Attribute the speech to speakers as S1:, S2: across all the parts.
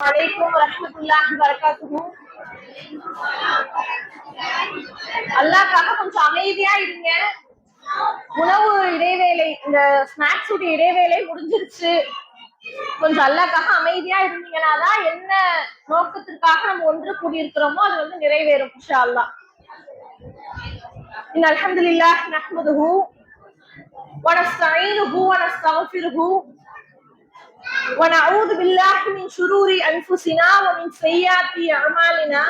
S1: வலைக்கும் வரஹ்மத்துல்லாஹி வபரகாத்துஹு. அல்லாஹ்க்காக கொஞ்சம் அமைதியா இருங்க. உணவு இடைவேளை, இந்த ஸ்நாக்ஸ் உடைய இடைவேளை முடிஞ்சிருச்சு. கொஞ்சம் அல்லாஹ்க்காக அமைதியா இருந்தீங்கன்னா தான் என்ன நோக்கத்திற்காக நம்ம ஒன்று கூடியிருக்கிறோமோ அது வந்து நிறைவேறும் இன்ஷா அல்லாஹ். இன் அல்ஹம்துலில்லாஹ் நஹ்மதுஹு வ நஸ்தஈனுஹு வ நஸ்தக்ஃபிருஹு ونعوذ بالله من شرور أنفسنا ومن سيئات أعمالنا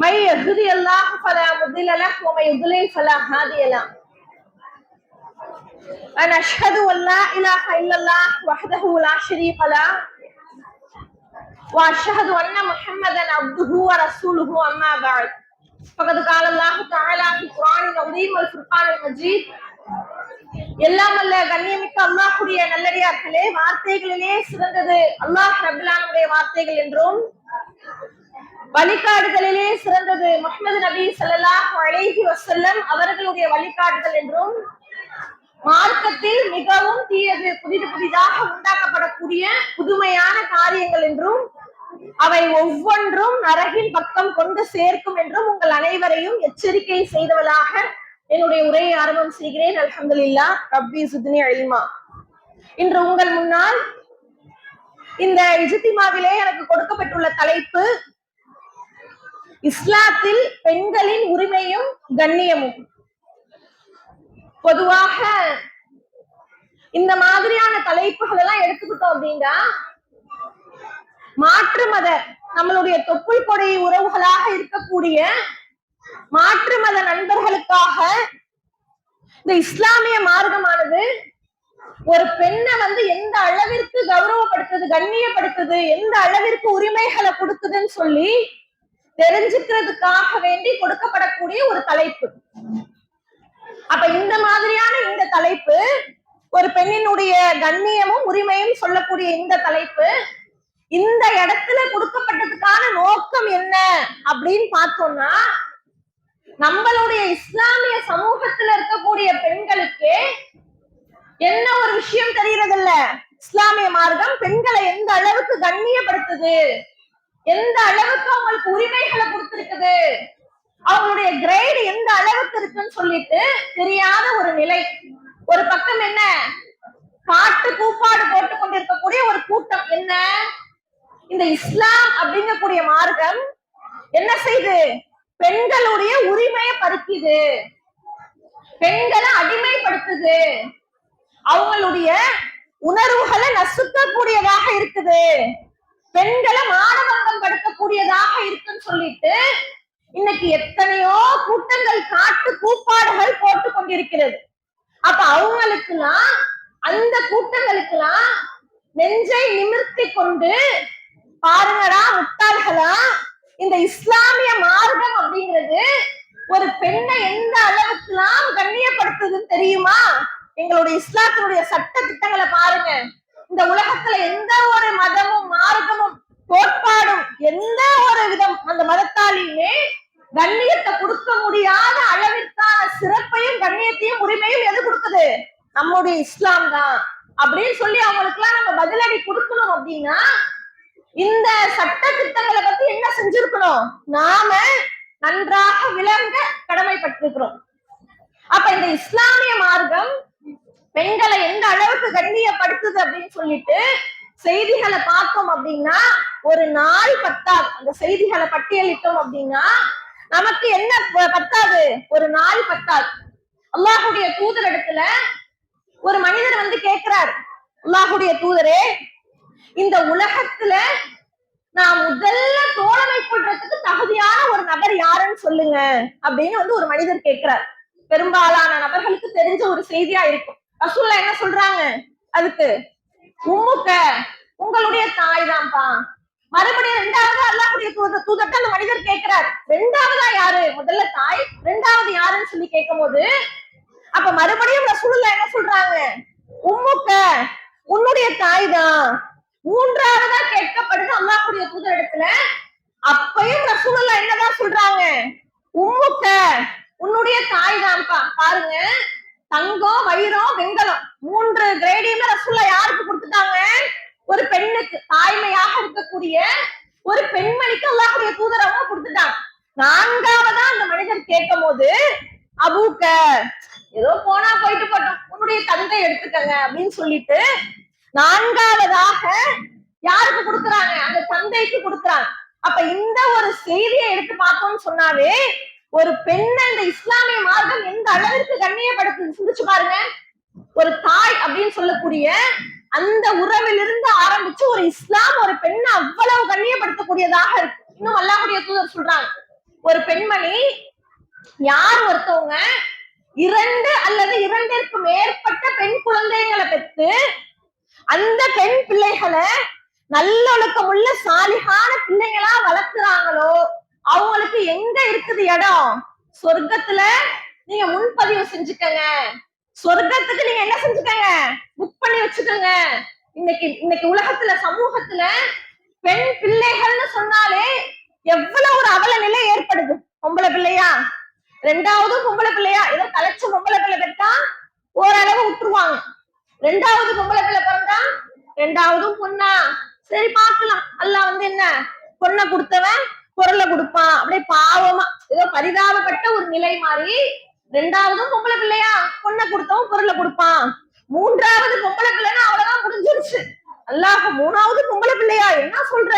S1: من يهدي الله فلا مضل له ومن يضلل فلا هادي له أنا أشهد أن لا إله إلا الله وحده لا شريك له وأشهد أن محمدا عبده ورسوله أما بعد فقد قال الله تعالى في القرآن العظيم والفرقان المجيد. எல்லாம் அல்ல கண்ணியமிக்க அல்லாஹ்வுடைய நல்லடியார்களே, வார்த்தைகளிலே சிறந்தது அல்லாஹ் ரப்பல் ஆலமீனுடைய வார்த்தைகள் என்றும், வழிகாட்டுதலிலே சிறந்தது முஹம்மது நபி ஸல்லல்லாஹு அலைஹி வஸல்லம் அவர்களுடைய வழிகாட்டுதல் என்றும், மார்க்கத்தில் மிகவும் தீயது புதிதாக உண்டாக்கப்படக்கூடிய புதுமையான காரியங்கள் என்றும், அவை ஒவ்வொன்றும் நரகின் பக்கம் கொண்டு சேர்க்கும் என்றும் உங்கள் அனைவரையும் எச்சரிக்கை செய்தவளாக என்னுடைய உரையை ஆரம்பம் செய்கிறேன். அல்ஹம்துலில்லாஹ் ரப்பி ஸித்னி இல்மா. இன்று உங்கள் முன்னால் இந்த இஜ்திமாவிலே எனக்கு கொடுக்கப்பட்டுள்ள தலைப்பு இஸ்லாத்தில் பெண்களின் உரிமையும் கண்ணியமும். பொதுவாக இந்த மாதிரியான தலைப்புகள் எல்லாம் எடுத்துக்கிட்டோம் அப்படின்னா, மாற்று மத நம்மளுடைய தொப்புள் கொடை உறவுகளாக இருக்கக்கூடிய மாற்று மத நண்பர்களுக்காக இந்த இஸ்லாமிய மார்க்கமானது ஒரு பெண்ணை வந்து எந்த அளவிற்கு கௌரவப்படுத்துது, கண்ணியப்படுத்துது, எந்த அளவிற்கு உரிமைகளை கொடுக்குதுன்னு சொல்லி தெரிஞ்சுக்கிறதுக்காக வேண்டி கொடுக்கப்படக்கூடிய ஒரு தலைப்பு. அப்ப இந்த மாதிரியான இந்த தலைப்பு, ஒரு பெண்ணினுடைய கண்ணியமும் உரிமையும் சொல்லக்கூடிய இந்த தலைப்பு, இந்த இடத்துல கொடுக்கப்பட்டதுக்கான நோக்கம் என்ன அப்படின்னு பார்த்தோம்னா, நம்மளுடைய இஸ்லாமிய சமூகத்துல இருக்கக்கூடிய பெண்களுக்கு என்ன ஒரு விஷயம் தெரியறது இல்ல. இஸ்லாமிய மார்க்கம் பெண்களை எந்த அளவுக்கு கண்ணியப்படுத்துது, எந்த அளவுக்கு அவங்களுக்கு உரிமைகளை கொடுத்திருக்குது, அவங்களுடைய கிரேடு எந்த அளவுக்கு இருக்குன்னு சொல்லிட்டு தெரியாத ஒரு நிலை. ஒரு பக்கம் என்ன, காட்டு கூப்பாடு போட்டுக் கொண்டிருக்கக்கூடிய ஒரு கூட்டம். என்ன, இந்த இஸ்லாம் அப்படிங்கக்கூடிய மார்க்கம் என்ன செய்து, பெண்களுடைய உரிமையை பறிக்குது, பெண்களை அடிமைப்படுத்துது, அவங்களுடைய உணர்வுகளை நசுக்கக்கூடியதாக இருக்குது, பெண்களை மானபங்கம் படுத்தக்கூடியதாக இருக்குன்னு சொல்லிட்டு இன்னைக்கு எத்தனையோ கூட்டங்கள் காட்டு கூப்பாடுகள் போட்டு கொண்டிருக்கிறது. அப்ப அவங்களுக்குலாம், அந்த கூட்டங்களுக்கெல்லாம் நெஞ்சை நிமிர்த்தி கொண்டு, பாருங்கடா முட்டாள்களா, இந்த இஸ்லாமிய மார்க்கம் அப்படிங்கிறது ஒரு பெண்ணை எந்த அளவுக்குலாம் கண்ணியப்படுத்துதுன்னு தெரியுமா? எங்களுடைய இஸ்லாத்தினுடைய சட்ட திட்டங்களை பாருங்க. இந்த உலகத்துல எந்த ஒரு மதமும் மார்க்கமும் கோட்பாடும் எந்த ஒரு விதம் அந்த மதத்தாலையுமே கண்ணியத்தை கொடுக்க முடியாத அளவிற்கான சிறப்பையும் கண்ணியத்தையும் உரிமையும் எது கொடுக்குது? நம்முடைய இஸ்லாம் தான் அப்படின்னு சொல்லி அவங்களுக்கு எல்லாம் நம்ம பதிலடி கொடுக்கணும். அப்படின்னா இந்த சட்ட திட்டங்களை பத்தி என்ன செஞ்சிருக்கணும்? நாம நன்றாக விளங்க கடமைப்பட்டிருக்கிறோம். அப்ப இந்த இஸ்லாமிய மார்க்கம் பெண்களை எந்த அளவுக்கு கண்ணியப்படுத்துது அப்படின்னு சொல்லிட்டு செய்திகளை பார்த்தோம் அப்படின்னா ஒரு நாள் பத்தாது. அந்த செய்திகளை பட்டியலிட்டோம் அப்படின்னா நமக்கு என்ன பத்தாது? ஒரு நாள் பத்தாது. அல்லாஹுடைய தூதர் இடத்துல ஒரு மனிதர் வந்து கேட்கிறார், அல்லாஹுடைய தூதரே, இந்த உலகத்துல நான் முதல்ல தோழமை கொள்றதுக்கு தகுதியான ஒரு நபர் யாருன்னு சொல்லுங்க அப்படின்னு வந்து ஒரு மனிதர் கேட்கிறார். பெரும்பாலான நபர்களுக்கு தெரிஞ்ச ஒரு செய்தியா இருக்கும். ரசூலுல்லாஹ் என்ன சொல்றாங்க அதுக்கு? உம்முக்க, உங்களுடைய தாய் தான்ப்பா. மறுபடியும் ரெண்டாவது அல்லாஹ்வுடைய தூதர்ட்ட அந்த மனிதர் கேட்கிறார், ரெண்டாவதா யாரு? முதல்ல தாய், ரெண்டாவது யாருன்னு சொல்லி கேட்கும் போது அப்ப மறுபடியும் ரசூலுல்லாஹ் என்ன சொல்றாங்க? உம்முக்க, உன்னுடைய தாய் தான். மூன்றாவதா கேட்கப்படுது அல்லாஹ்வுடைய தூதர் இடத்துல. அப்பையும் ரசூலுல்லாஹ் என்னதான் சொல்றாங்க? உம்முக்க, உன்னுடைய தாய் தான்ப்பா. பாருங்க, தங்கம், வைரம், வெண்கலம், 3 கிரேடியுமே ரசூலுல்லாஹ் யாருக்கு கொடுத்துட்டாங்க? ஒரு பெண்ணுக்கு தாய்மையாக இருக்கக்கூடிய ஒரு பெண்மணிக்கு அல்லாஹ்வுடைய தூதர் அவங்க கொடுத்துட்டாங்க. நான்காவதா அந்த மனிதர் கேட்கும் போது அபூக்க, ஏதோ போனா போயிட்டு போட்டோம், உன்னுடைய தந்தை எடுத்துக்கங்க அப்படின்னு சொல்லிட்டு நான்காவதாக யாருக்கு கொடுக்குறாங்க? அந்த தந்தைக்கு கொடுக்குறாங்க. அப்ப இந்த ஒரு செய்தியை எடுத்து பார்த்தோம்னு சொன்னாவே ஒரு பெண்ணை இந்த இஸ்லாமிய மார்க்கம் எந்த அளவிற்கு கண்ணியப்படுத்து சிந்திச்சு பாருங்க. ஒரு தாய் அப்படின்னு சொல்லக்கூடிய அந்த உறவிலிருந்து ஆரம்பிச்சு ஒரு இஸ்லாம் ஒரு பெண்ணை அவ்வளவு கண்ணியப்படுத்தக்கூடியதாக இருக்கு. இன்னும் அல்லாஹ்வுடைய தூதர் சொல்றாங்க, ஒரு பெண்மணி யார் ஒருத்தவங்க 2 அல்லது 2ற்கு மேற்பட்ட பெண் குழந்தைகளை பெற்று அந்த பெண் பிள்ளைகளை நல்லொழுக்கமுள்ள சாலிகான பிள்ளைங்களா வளர்க்குறாங்களோ அவங்களுக்கு எங்க இருக்குது இடம்? சொர்க்கத்துல நீங்க முன்பதிவு செஞ்சுக்கங்க. சொர்க்கத்துக்கு நீங்க என்ன செஞ்சுக்கங்க? புக் பண்ணி வச்சுக்கோங்க. இன்னைக்கு உலகத்துல சமூகத்துல பெண் பிள்ளைகள்னு சொன்னாலே எவ்வளவு ஒரு அவல நிலை ஏற்படுது. பொம்பளை பிள்ளையா, 2வது பொம்பளை பிள்ளையா, ஏதோ கலைச்ச பொம்பளை பிள்ளை பெற்றா ஓரளவு விட்டுருவாங்க. 2வது பொம்பளை பிள்ளை பிறந்தா 2வதும் பொண்ணா, சரி பார்க்கலாம், அல்லாஹ் என்ன பொண்ணை கொடுத்தவன் பொருளை கொடுப்பான், அப்படியே பாவமா ஏதோ பரிதாபப்பட்ட ஒரு நிலை மாறி 2வதும் பொம்பளை பிள்ளையா, பொண்ணை கொடுத்தவன் பொருளை கொடுப்பான். 3வது பொம்பளை பிள்ளைன்னா அவ்வளவுதான் முடிஞ்சிருச்சு. அல்லாஹ் 3வது பொம்பளை பிள்ளையா என்ன சொல்ற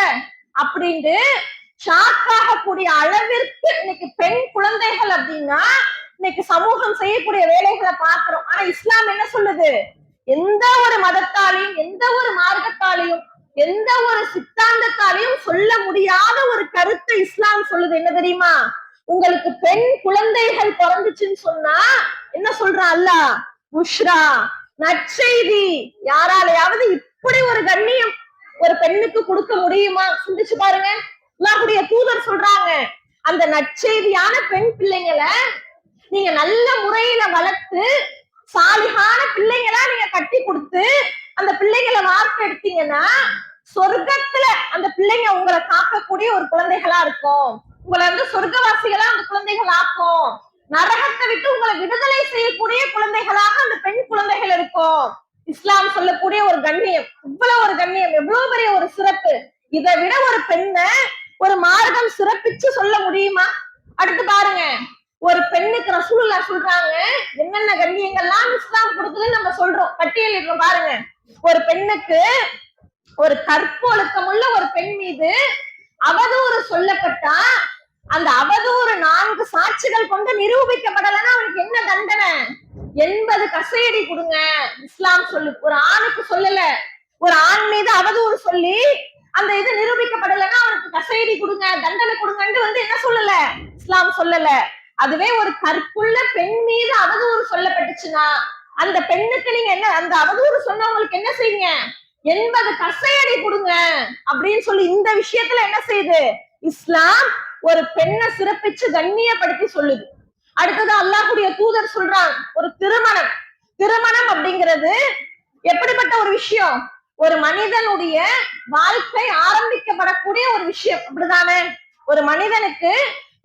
S1: அப்படின்ட்டு ஷாக் ஆகக்கூடிய அளவிற்கு இன்னைக்கு பெண் குழந்தைகள் அப்படின்னா இன்னைக்கு சமூகம் செய்யக்கூடிய வேலைகளை பார்க்கிறோம். ஆனா இஸ்லாம் என்ன சொல்லுது? எந்த ஒரு மதத்தாலையும் எந்த ஒரு மார்க்கத்தாலையும் எந்த ஒரு சித்தாந்தத்தாலையும் சொல்ல முடியாத ஒரு கருத்தை இஸ்லாம் சொல்லுது. என்ன தெரியுமா? உங்களுக்கு பெண் குழந்தைகள் பிறந்துச்சுன்னு சொன்னா என்ன சொல்றான் அல்லாஹ்? புஷ்ரா, நற்செய்தி. யாராலையாவது இப்படி ஒரு கண்ணியம் ஒரு பெண்ணுக்கு கொடுக்க முடியுமா? சிந்திச்சு பாருங்க. அல்லாஹ்வுடைய தூதர் சொல்றாங்க, அந்த நற்செய்தியான பெண் பிள்ளைங்களை நீங்க நல்ல முறையில வளர்த்து சாலிகான பிள்ளைங்களா நீங்க கட்டி கொடுத்து அந்த பிள்ளைங்களை வார்த்தை எடுத்தீங்கன்னா சொர்க்கத்துல அந்த பிள்ளைங்க உங்களை காக்கக்கூடிய ஒரு குழந்தைகளா இருக்கும். உங்களை சொர்க்கவாசிகளா அந்த குழந்தைகள் ஆக்கும். நரகத்தை விட்டு உங்களை விடுதலை செய்யக்கூடிய குழந்தைகளாக அந்த பெண் குழந்தைகள் இருக்கும். இஸ்லாம் சொல்லக்கூடிய ஒரு கண்ணியம், இவ்வளவு ஒரு கண்ணியம், எவ்வளவு பெரிய ஒரு சிறப்பு. இதை விட ஒரு பெண்ணை ஒரு மார்க்கம் சிறப்பிச்சு சொல்ல முடியுமா? அடுத்து பாருங்க, ஒரு பெண்ணுக்கு ரசூலுல்லாஹ் சொல்றாங்க என்னென்ன கண்ணியங்கள்லாம் இஸ்லாம் கொடுக்குதுன்னு நம்ம சொல்றோம், பட்டியலிடுறோம் பாருங்க. ஒரு பெண்ணுக்கு ஒரு கற்பொழுக்கமுள்ள ஒரு பெண் மீது அவதூறு சொல்லப்பட்டா அந்த அவதூறு 4 சாட்சிகள் கொண்டு நிரூபிக்கப்படலைன்னா அவனுக்கு என்ன தண்டனை? 80 கசையடி கொடுங்க இஸ்லாம் சொல்லு. ஒரு ஆணுக்கு சொல்லல, ஒரு ஆண் மீது அவதூறு சொல்லி அந்த இது நிரூபிக்கப்படலைன்னா அவனுக்கு கசையடி கொடுங்க, தண்டனை கொடுங்கன்னு என்ன சொல்லல, இஸ்லாம் சொல்லல. அதுவே ஒரு கற்புள்ள பெண் மீது அவதூறு சொல்லப்பட்டுச்சுன்னா அந்த பெண்ணுக்கு நீங்க என்ன, அந்த அவதூறு சொன்னவங்களுக்கு என்ன செய்யுங்க? 80 கசையடி கொடுங்க அப்படின்னு சொல்லி இந்த விஷயத்துல என்ன செய்யுது இஸ்லாம்? ஒரு பெண்ணை சிறப்பிச்சு கண்ணியப்படுத்தி சொல்லுது. அடுத்தது அல்லாஹ்வுடைய தூதர் சொல்றாங்க, ஒரு திருமணம் அப்படிங்கிறது எப்படிப்பட்ட ஒரு விஷயம்? ஒரு மனிதனுடைய வாழ்க்கை ஆரம்பிக்கப்படக்கூடிய ஒரு விஷயம், அப்படிதானே? ஒரு மனிதனுக்கு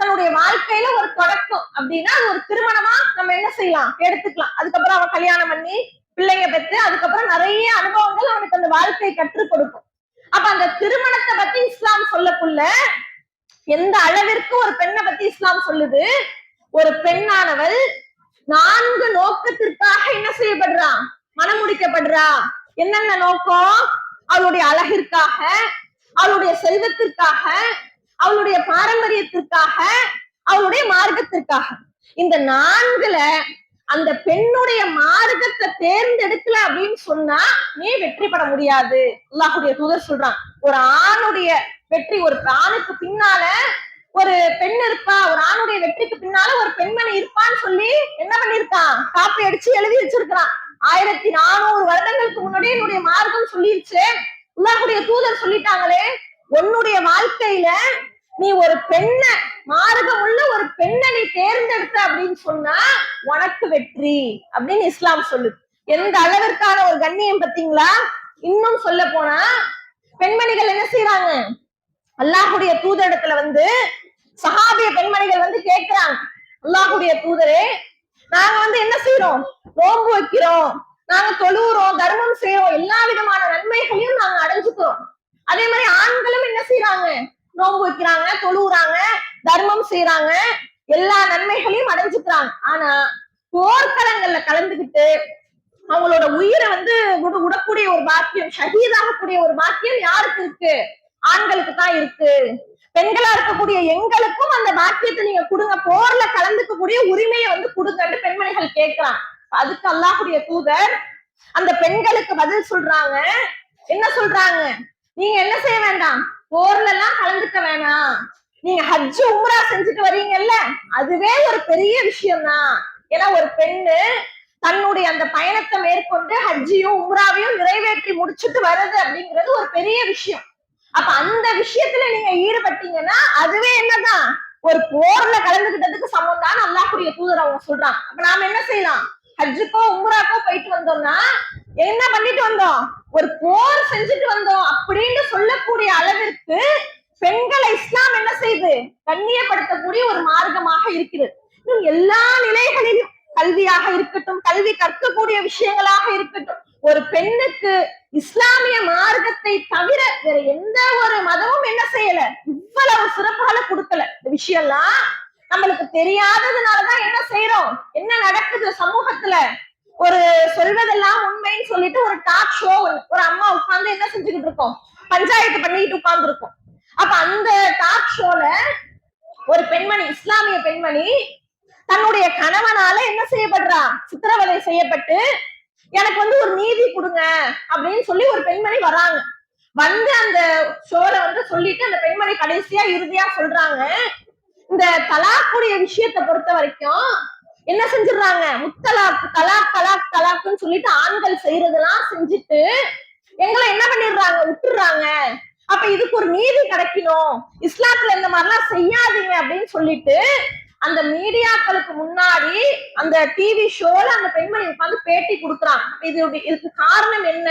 S1: தன்னுடைய வாழ்க்கையில ஒரு தொடக்கம் அப்படின்னா அது ஒரு திருமணமா நம்ம என்ன செய்யலாம், எடுத்துக்கலாம். அதுக்கப்புறம் அவன் கல்யாணம் பண்ணி பிள்ளைங்க பெற்று அதுக்கப்புறம் நிறைய அனுபவங்கள் அவனுக்கு அந்த வாழ்க்கை கற்றுக் கொடுக்கும். அப்ப அந்த திருமணத்தை பத்தி இஸ்லாம் சொல்லக்குள்ள எந்த அளவிற்கு ஒரு பெண்ணை பத்தி இஸ்லாம் சொல்லுது? ஒரு பெண்ணானவள் 4 நோக்கத்திற்காக என்ன செய்யப்படுறா? மனம் முடிக்கப்படுறா. என்னென்ன நோக்கம்? அவளுடைய அழகிற்காக, அவளுடைய செல்வத்திற்காக, அவளுடைய பாரம்பரியத்திற்காக, அவளுடைய மார்க்கத்திற்காக. இந்த 4ல அந்த பெண்ணுடைய மார்க்கத்தை தேர்ந்தெடுக்கல அப்படின்னு சொன்னா நீ வெற்றி பெற முடியாது. அல்லாஹ்வுடைய தூதர் சொல்றான், ஒரு ஆணுடைய வெற்றி, ஒரு ஆணுக்கு பின்னால ஒரு பெண் இருப்பா, ஒரு ஆணுடைய வெற்றிக்கு பின்னால ஒரு பெண்மணி இருப்பான்னு சொல்லி என்ன பண்ணிருக்கான்? காப்பி அடிச்சு எழுதி வச்சிருக்கான். 1400 வருடங்களுக்கு முன்னாடி என்னுடைய மார்க்கம் சொல்லிருச்சு. அல்லாஹ்வுடைய தூதர் சொல்லிட்டாங்களே, உன்னுடைய வாழ்க்கையில நீ ஒரு பெண்ணை, மார்க்கம் உள்ள ஒரு பெண்ணை நீ தேர்ந்தெடுத்த அப்படின்னு சொன்னா உனக்கு வெற்றி அப்படின்னு இஸ்லாம் சொல்லுது. எந்த அளவிற்கான ஒரு கண்ணியம் பார்த்தீங்களா? இன்னும் சொல்ல போனா பெண்மணிகள் என்ன செய்யறாங்க? அல்லாஹ்வுடைய தூதரிடத்துல சஹாபிய பெண்மணிகள் கேட்கிறாங்க, அல்லாஹ்வுடைய தூதரே, நாங்க என்ன செய்யறோம்? நோன்பு வைக்கிறோம், நாங்க தொழுறோம், தர்மம் செய்யறோம், எல்லா விதமான நன்மைகளையும் நாங்க அடைஞ்சுக்கிறோம். அதே மாதிரி ஆண்களும் என்ன செய்யறாங்க? நோன்பு வைக்கிறாங்க, தொழுறாங்க, தர்மம் செய்யறாங்க, எல்லா நன்மைகளையும் அடைஞ்சுக்கிறாங்க. ஆனா போர்க்களங்கள்ல கலந்துகிட்டு அவங்களோட உயிரை விடக்கூடிய ஒரு பாக்கியம், ஷஹீதாகக்கூடிய ஒரு பாக்கியம் யாருக்கு இருக்கு? ஆண்களுக்கு தான் இருக்கு. பெண்களா இருக்கக்கூடிய எங்களுக்கும் அந்த பாக்கியத்தை நீங்க கொடுங்க, போர்ல கலந்துக்கக்கூடிய உரிமையை கொடுங்கன்னு பெண்மணிகள் கேட்கிறான். அதுக்கு அல்லாஹ்வுடைய தூதர் அந்த பெண்களுக்கு பதில் சொல்றாங்க. என்ன சொல்றாங்க? நீங்க என்ன செய்ய வேண்டாம், போர்ல எல்லாம் கலந்துக்க வேணாம். நீங்க ஹஜ் உம்ரா செஞ்சுட்டு வரீங்கல்ல, அதுவே ஒரு பெரிய விஷயம் தான். ஏன்னா ஒரு பெண்ணு தன்னுடைய அந்த பயணத்தை மேற்கொண்டு ஹஜ்ஜியும் உம்ராவையும் நிறைவேற்றி முடிச்சுட்டு வருது அப்படிங்கிறது ஒரு பெரிய விஷயம். அப்ப அந்த விஷயத்துல நீங்க ஈடுபட்டீங்கன்னா அதுவே என்னதான், ஒரு போர்ல கலந்துகிட்டதுக்கு சமம் தான் அல்லாஹ்வுடைய தூதர் அவங்க சொல்றாங்க. அப்ப நாம என்ன செய்யலாம்? ஹஜ்ஜுக்கோ உம்ராக்கோ போயிட்டு வந்தோம்னா என்ன பண்ணிட்டு வந்தோம்? ஒரு போர் செஞ்சுட்டு வந்தோம் அப்படின்னு சொல்லக்கூடிய அளவிற்கு பெண்களை இஸ்லாம் என்ன செய்து கண்ணியப்படுத்தக்கூடிய ஒரு மார்க்கமாக இருக்கிறது. இன்னும் எல்லா நிலைகளிலும், கல்வியாக இருக்கட்டும், கல்வி கற்கக்கூடிய விஷயங்களாக இருக்கட்டும், ஒரு பெண்ணுக்கு இஸ்லாமிய மார்க்கத்தை தவிர வேற எந்த ஒரு மதமும் என்ன செய்யல, இவ்வளவு சிறப்புகளை கொடுக்கல. இந்த விஷயம்லாம் நம்மளுக்கு தெரியாததுனாலதான் என்ன செய்யறோம், என்ன நடக்குது சமூகத்துல, ஒரு சொல்வதெல்லாம் உண்மைன்னு சொல்லிட்டு ஒரு டாக் ஷோ ஒரு அம்மா உட்கார்ந்து என்ன செஞ்சுக்கிட்டு இருக்கோம், பஞ்சாயத்து பண்ணிட்டு உட்கார்ந்து இருக்கோம். அப்ப அந்த டாக் ஷோல ஒரு பெண்மணி, இஸ்லாமிய பெண்மணி தன்னுடைய கணவனால என்ன செய்யப்படுறா, சித்திரவதை செய்யப்பட்டு எனக்கு ஒரு நீதி கொடுங்க அப்படின்னு சொல்லி ஒரு பெண்மணி வராங்க. அந்த ஷோல சொல்லிட்டு அந்த பெண்மணி கடைசியா இறுதியா சொல்றாங்க, இந்த தலாக்குடைய விஷயத்தை பொறுத்த வரைக்கும் என்ன செஞ்சிடறாங்க, முத்தலாக், தலாக் தலாக் தலாக்குன்னு சொல்லிட்டு ஆண்கள் செய்யறதெல்லாம் செஞ்சுட்டு எங்களை என்ன பண்ணிடுறாங்க, விட்டுடுறாங்க. அப்ப இதுக்கு ஒரு நீதி கிடைக்கணும், இஸ்லாத்துல இந்த மாதிரிலாம் செய்யாதீங்க அப்படின்னு சொல்லிட்டு அந்த மீடியாக்களுக்கு முன்னாடி அந்த டிவி ஷோல அந்த பெண்மணி உட்கார்ந்து பேட்டி கொடுக்குறாங்க. இதுக்கு காரணம் என்ன?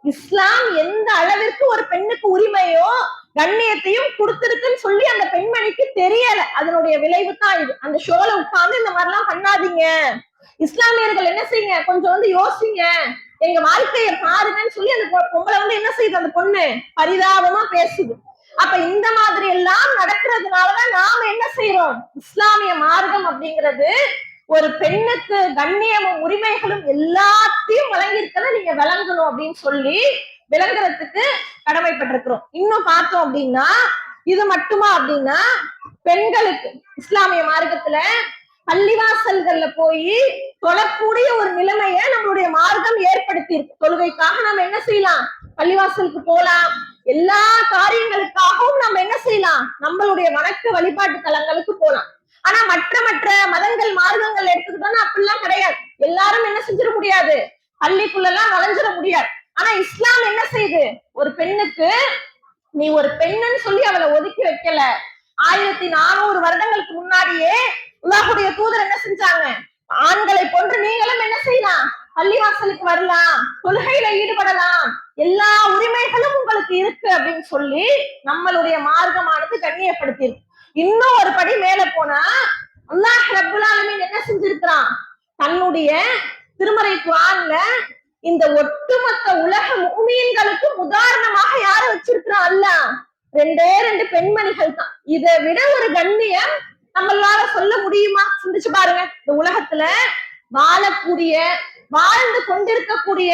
S1: இஸ்லாம் எந்த அளவிற்கு ஒரு பெண்ணுக்கு உரிமையோ கண்ணியத்தையும் கொடுத்திருக்குன்னு சொல்லி அந்த பெண்மணிக்கு தெரியல. அதனுடைய விளைவு தான் இது. அந்த ஷோல உட்கார்ந்து இந்த மாதிரி எல்லாம் பண்ணாதீங்க, இஸ்லாமியர்கள் என்ன செய்யுங்க, கொஞ்சம் யோசிங்க, எங்க வாழ்க்கைய பாருங்கன்னு சொல்லி அந்த பொம்பளை என்ன செய்யுது, அந்த பொண்ணு பரிதாபமா பேசுது. அப்ப இந்த மாதிரி எல்லாம் நடக்கிறதுனாலதான் நாம என்ன செய்யறோம், இஸ்லாமிய மார்க்கம் அப்படிங்கிறது ஒரு பெண்ணுக்கு கண்ணியமும் உரிமைகளும் எல்லாத்தையும் வழங்கியிருக்கிறத நீங்க விளங்கணும் அப்படின்னு சொல்லி விளங்குறதுக்கு கடமைப்பட்டிருக்கிறோம். இன்னும் பார்த்தோம் அப்படின்னா, இது மட்டுமா அப்படின்னா, பெண்களுக்கு இஸ்லாமிய மார்க்கத்துல பள்ளிவாசல்கள்ல போய் தொழக்கூடிய ஒரு நிலைமைய நம்மளுடைய மார்க்கம் ஏற்படுத்தி இருக்கு. தொழுகைக்காக நம்ம என்ன செய்யலாம், பள்ளிவாசலுக்கு போலாம், எல்லா காரியங்களுக்காகவும் நம்ம என்ன செய்யலாம், நம்மளுடைய வணக்க வழிபாட்டு தலங்களுக்கு போலாம். ஆனா மற்ற மதங்கள் மார்க்கங்கள் எடுத்துக்கிட்டோம்னா அப்படிலாம் கிடையாது. எல்லாரும் என்ன செஞ்சிட முடியாது, பள்ளிக்குள்ள எல்லாம் நுழைஞ்சிட முடியாது. ஆனா இஸ்லாம் என்ன செய்யுது, ஒரு பெண்ணுக்கு நீ ஒரு பெண்ணுன்னு சொல்லி அவளை ஒதுக்கி வைக்கல. 1400 வருடங்களுக்கு முன்னாடியே அல்லாஹ்வுடைய தூதர் என்ன செஞ்சாங்க, ஆண்களை போன்று நீங்களும் என்ன செய்யலாம், பள்ளிவாசலுக்கு வரலாம், தொழுகையில ஈடுபடலாம், எல்லா உரிமைகளும் உங்களுக்கு இருக்கு அப்படின்னு சொல்லி நம்மளுடைய மார்க்கமானது கண்ணியப்படுத்தி இருக்கு. இன்னும் ஒரு படி மேல போனா அல்லாஹ் ரப்புல் ஆலமீன் என்ன செஞ்சிருக்கிறான், தன்னுடைய திருமறை குர்ஆன்ல இந்த ஒட்டுமொத்த உலக முஃமின்களுக்கும் உதாரணமாக யார வச்சிருக்கிறான் அல்லாஹ், 2 பெண்மணிகள் தான். இதை விட ஒரு கண்ணியம் நம்மளால சொல்ல முடியுமா? சிந்திச்சு பாருங்க. இந்த உலகத்துல வாழக்கூடிய, வாழ்ந்து கொண்டிருக்கக்கூடிய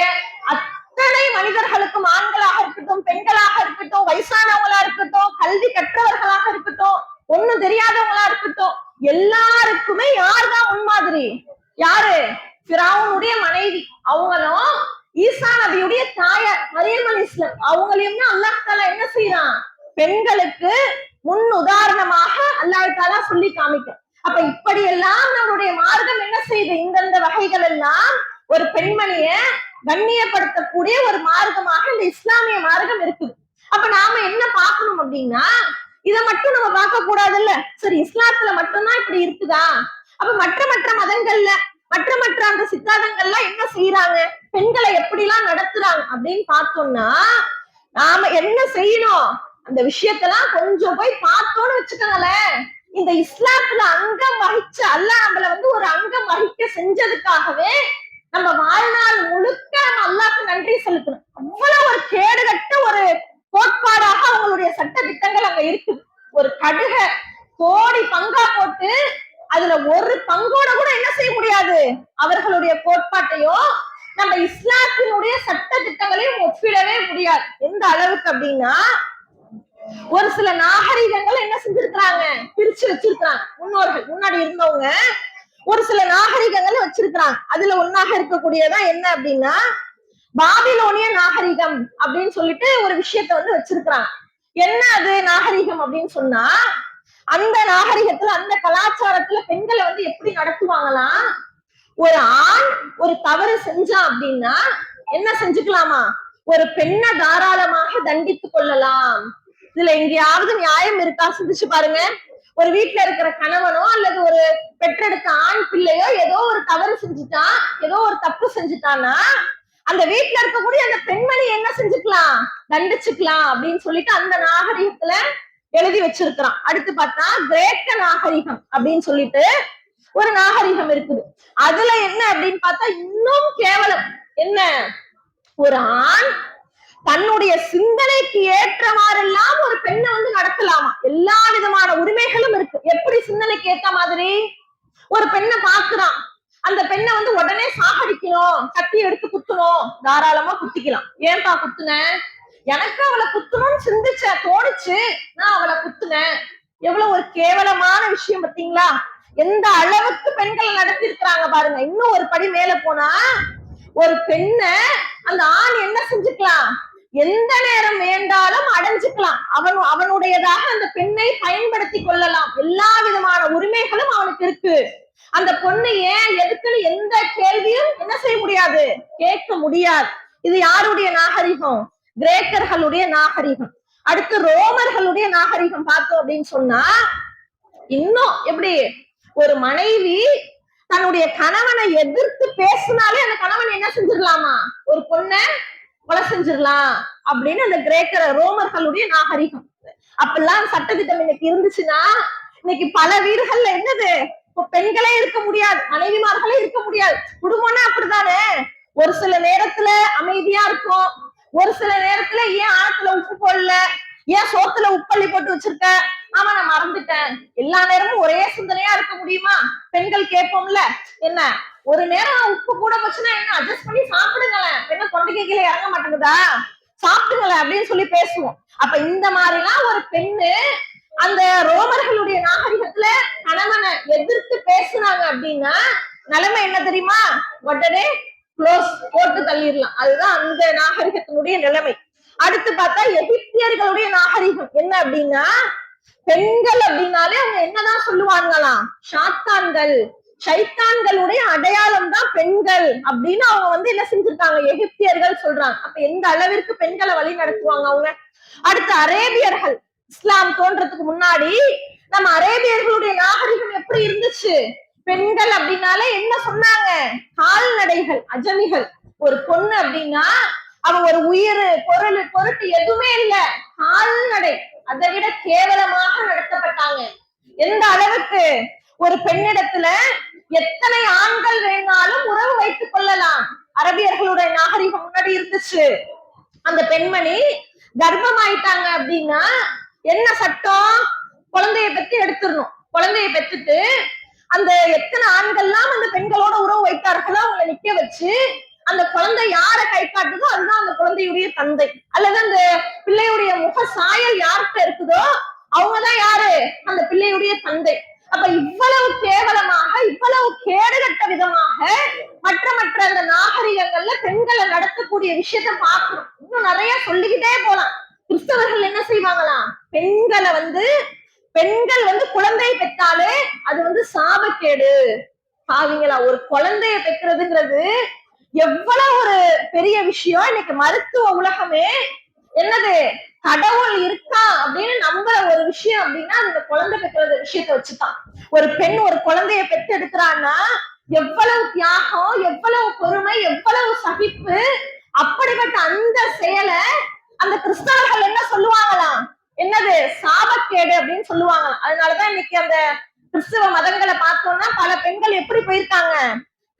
S1: அத்தனை மனிதர்களுக்கும், ஆண்களாக இருக்கட்டும், பெண்களாக இருக்கட்டும், வயசானவங்களா இருக்கட்டும், கல்வி கற்றவர்களாக இருக்கட்டும், ஒண்ணும் தெரியாதவங்களா இருக்கட்டும், எல்லாருக்குமே யார்தான் முன்மாதிரி? யாரு? ஃபிரௌனுடைய மனைவி. அவங்களும் ஈசா நபியுடைய தாயார் மரியம் அலைஹிஸ்ஸலாம், அவங்களையும் அல்லாஹ் தஆலா என்ன செய்யறான், பெண்களுக்கு முன் உதாரணமாக அல்லாஹ் தஆலா சொல்லி காமிக்க. அப்ப இப்படி எல்லாம் நம்மளுடைய மார்க்கம் என்ன செய்யுது, இந்தந்த வகைகள் எல்லாம் ஒரு பெண்மணிய கண்ணியப்படுத்தக்கூடிய ஒரு மார்க்கமாக இந்த இஸ்லாமிய மார்க்கம் இருக்குது. அப்ப நாம என்ன பார்க்கணும் அப்படின்னா, இதை மட்டும் நம்ம பார்க்க கூடாது இல்ல. சரி, இஸ்லாத்துல மட்டும்தான் இப்படி இருக்குதா, அப்ப மற்ற மதங்கள்ல மற்ற அந்த சித்தாந்தங்கள்லாம் என்ன செய்யறாங்க, பெண்களை எப்படி எல்லாம் நடத்துறாங்க அப்படின்னு பார்த்தோம்னா, நாம என்ன செய்யணும், அந்த விஷயத்தெல்லாம் கொஞ்சம் போய் பார்த்தோன்னு வச்சுக்கோங்களேன். இந்த இஸ்லாத்துல அங்கம் வகிச்ச அல்லாஹ் நம்மள ஒரு அங்கம் வகிக்க செஞ்சதுக்காகவே நம்ம வாழ்நாள் முழுக்க நம்ம அல்லாஹ்க்கு நன்றி செலுத்தணும். அவ்வளவு ஒரு கேடுகட்ட ஒரு கோட்பாடாக அவங்களுடைய சட்ட திட்டங்கள் அங்க இருக்குது. ஒரு கடுக கோடி பங்கா போட்டு அதுல ஒரு பங்கோட கூட என்ன செய்ய முடியாது, அவர்களுடைய கோட்பாட்டையோ நம்ம இஸ்லாத்தினுடைய சட்ட திட்டங்களையும் ஒப்பிடவே முடியாது. எந்த அளவுக்கு அப்படின்னா, ஒரு சில நாகரிகங்கள் என்ன செஞ்சிருக்கிறாங்க, பிரிச்சு வச்சிருக்கிறாங்க. முன்னோர்கள் முன்னாடி இருந்தவங்க ஒரு சில நாகரிகங்களை வச்சிருக்கிறாங்க. அதுல ஒன்னாக இருக்கக்கூடியதான் என்ன அப்படின்னா, பாபிலோனிய நாகரிகம் அப்படின்னு சொல்லிட்டு ஒரு விஷயத்த வந்து வச்சிருக்கிறாங்க. என்ன அது நாகரிகம் அப்படின்னு சொன்னா, அந்த நாகரிகத்துல அந்த கலாச்சாரத்துல பெண்களை வந்து எப்படி நடத்துவாங்களாம், ஒரு ஆண் ஒரு தவறு செஞ்சான் அப்படின்னா என்ன செஞ்சுக்கலாமா, ஒரு பெண்ணை தாராளமாக தண்டித்துக் கொள்ளலாம். இதுல எங்கேயாவது நியாயம் இருக்கா சிந்திச்சு பாருங்க. ஒரு வீட்டுல இருக்கிற கணவனோ அல்லது ஒரு பெற்றெடுத்த ஆண் பிள்ளையோ ஏதோ ஒரு தவறு செஞ்சுட்டான், ஏதோ ஒரு தப்பு செஞ்சுட்டான்னா அந்த வீட்டுல இருக்கக்கூடிய அந்த பெண்மணி என்ன செஞ்சுக்கலாம், தண்டிச்சுக்கலாம் அப்படின்னு சொல்லிட்டு அந்த நாகரிகத்துல எழுதி வச்சிருக்கிறான். அடுத்து பார்த்தா கிரேக்க நாகரிகம் அப்படின்னு சொல்லிட்டு ஒரு நாகரிகம் இருக்குது. அதுல என்ன அப்படின்னு பார்த்தா இன்னும் கேவலம். என்ன, ஒரு ஆண் தன்னுடைய சிந்தனைக்கு ஏற்றவாறெல்லாம் ஒரு பெண்ணை வந்து நடத்தலாமா, எல்லா விதமான உரிமைகளும் இருக்கு. எப்படி சிந்தனைக்கு ஏற்ற மாதிரி, ஒரு பெண்ணை பாக்குறான், அந்த பெண்ணை வந்து உடனே சாகடிக்கணும், கத்தி எடுத்து குத்தணும், தாராளமா குத்திக்கலாம். ஏன்பா குத்துன, எனக்கு அவளை குத்தணும்னு சிந்திச்ச தோணுச்சு, நான் அவளை குத்துனேன். எவ்வளவு ஒரு கேவலமான விஷயம் பார்த்தீங்களா? எந்த அளவுக்கு பெண்களை நடத்தி இருக்கிறாங்க பாருங்க. இன்னும் ஒரு படி மேல போனா, ஒரு பெண்ணை அந்த ஆண் என்ன செஞ்சுக்கலாம், எந்த நேரம் வேண்டாலும் அடைஞ்சுக்கலாம். அவனுடையதாக அந்த பெண்ணை பயன்படுத்தி கொள்ளலாம். எல்லா விதமான உரிமைகளும் அவனுக்கு இருக்கு. அந்த பொண்ணு ஏன் எதுக்குன்னு எந்த கேள்வியும் என்ன செய்ய முடியாது, கேட்க முடியாது. இது யாருடைய நாகரிகம், கிரேக்கர்களுடைய நாகரிகம். அடுத்து ரோமர்களுடைய நாகரிகம் பார்த்தோம் அப்படின்னு சொன்னா, இன்னும் எப்படி, ஒரு மனைவி தன்னுடைய கணவனை எதிர்த்து பேசினாலே அந்த கணவன் என்ன செஞ்சிடலாமா, ஒரு பொண்ணை கொலை செஞ்சிடலாம் அப்படின்னு அந்த கிரேக்கர் ரோமர்களுடைய நாகரிகம். அப்பெல்லாம் சட்டத்திட்டம் இன்னைக்கு இருந்துச்சுன்னா இன்னைக்கு பல வீடுகள்ல என்னது, பெண்களே இருக்க முடியாது, மனைவிமார்களே இருக்க முடியாது. குடும்பம்னா அப்படித்தானே, ஒரு சில நேரத்துல அமைதியா இருக்கும், ஒரு சில நேரத்துல ஏன் ஆழத்துல உப்பு போடல, ஏன் சோத்துல உப்பள்ளி போட்டு வச்சிருக்க, ஆமா நான் மறந்துட்டேன். எல்லா நேரமும் ஒரே சிந்தனையா இருக்க முடியுமா? பெண்கள் கேட்போம்ல, என்ன ஒரு நேரம் உப்பு கூட போச்சுன்னா என்ன அட்ஜஸ்ட் பண்ணி சாப்பிடுங்களேன், என்ன கொண்டைக்கு கீழே இறங்க மாட்டேங்குதா, சாப்பிடுங்களேன் அப்படின்னு சொல்லி பேசுவோம். அப்ப இந்த மாதிரிலாம் ஒரு பெண்ணு அந்த ரோமர்களுடைய நாகரிகத்துல கணவனை எதிர்த்து பேசுனாங்க அப்படின்னா நிலைமை என்ன தெரியுமா, உடனே க்ளோஸ் போட்டு தள்ளிடலாம். அதுதான் அந்த நாகரிகத்தினுடைய நிலைமை. அடுத்து பார்த்தா எகிப்தியர்களுடைய நாகரிகம் என்ன அப்படின்னா, பெண்கள் அப்படின்னாலே அவங்க என்னதான் சொல்லுவாங்களாம், சாத்தான்கள், சைத்தான்களுடைய அடையாளம் தான் பெண்கள் அப்படின்னு அவங்க வந்து என்ன செஞ்சிருக்காங்க, எகிப்தியர்கள் சொல்றாங்க. அப்ப எந்த அளவிற்கு பெண்களை வழி நடத்துவாங்க அவங்க. அடுத்து அரேபியர்கள், இஸ்லாம் தோன்றதுக்கு முன்னாடி நம்ம அரேபியர்களுடைய நாகரிகம் எப்படி இருந்துச்சு, பெண்கள் அப்படின்னாலே என்ன சொன்னாங்க, கால்நடைகள், அஜமிகள். ஒரு பொண்ணு அப்படின்னா அவ ஒரு உயிர் பொருட்டு எதுவுமே இல்ல, கால்நடை. அதை விட கேவலமாக நடத்தப்பட்டாங்க. எந்த அளவுக்கு, ஒரு பெண்ணிடத்துல எத்தனை ஆண்கள் வேணாலும் உறவு வைத்துக் கொள்ளலாம். அரபியர்களுடைய நாகரிகம் முன்னாடி இருந்துச்சு. அந்த பெண்மணி கர்ப்பமாயிட்டாங்க அப்படின்னா என்ன சட்டம், குழந்தைய பெற்று எடுத்துடணும். குழந்தைய பெற்றுட்டு அந்த எத்தனை ஆண்கள்லாம் அந்த பெண்களோட உறவு வைத்தார்களோ அவங்களை நிக்க வச்சு அந்த குழந்தை யார கை காட்டுதோ அதுதான் அந்த குழந்தையுடைய தந்தை, அல்லது அந்த பிள்ளையுடைய முக சாயல் யார்கிட்ட இருக்குதோ அவங்கதான் யாரு, அந்த பிள்ளையுடைய தந்தை. அப்ப இவ்வளவு கேவலமாக, இவ்வளவு கேடுகட்ட விதமாக மற்ற அந்த நாகரிகங்கள்ல பெண்களை நடத்தக்கூடிய விஷயத்த பார்க்கணும். இன்னும் நிறைய சொல்லிக்கிட்டே போலாம். கிறிஸ்தவர்கள் என்ன செய்வாங்களாம், பெண்கள் வந்து குழந்தையை பெற்றாலே அது வந்து சாபக்கேடு. பாவீங்களா, ஒரு குழந்தைய பெற்றதுங்கிறது எவ்வளவு ஒரு பெரிய விஷயம். இன்னைக்கு மருத்துவ உலகமே என்னது, கடவுள் இருக்கா அப்படின்னு நம்புற ஒரு விஷயம் அப்படின்னா அந்த குழந்தை பெற்ற விஷயத்த வச்சுதான். ஒரு பெண் ஒரு குழந்தைய பெற்று எடுக்கிறான்னா எவ்வளவு தியாகம், எவ்வளவு பொறுமை, எவ்வளவு சகிப்பு. அப்படிப்பட்ட அந்த செயலை அந்த கிறிஸ்தவர்கள் என்ன சொல்லுவாங்களாம், என்னது சாபக்கேடு அப்படின்னு சொல்லுவாங்களாம். அதனாலதான் இன்னைக்கு அந்த கிறிஸ்தவ மதங்களை பார்த்தோம்னா பல பெண்கள் எப்படி போயிருக்காங்க,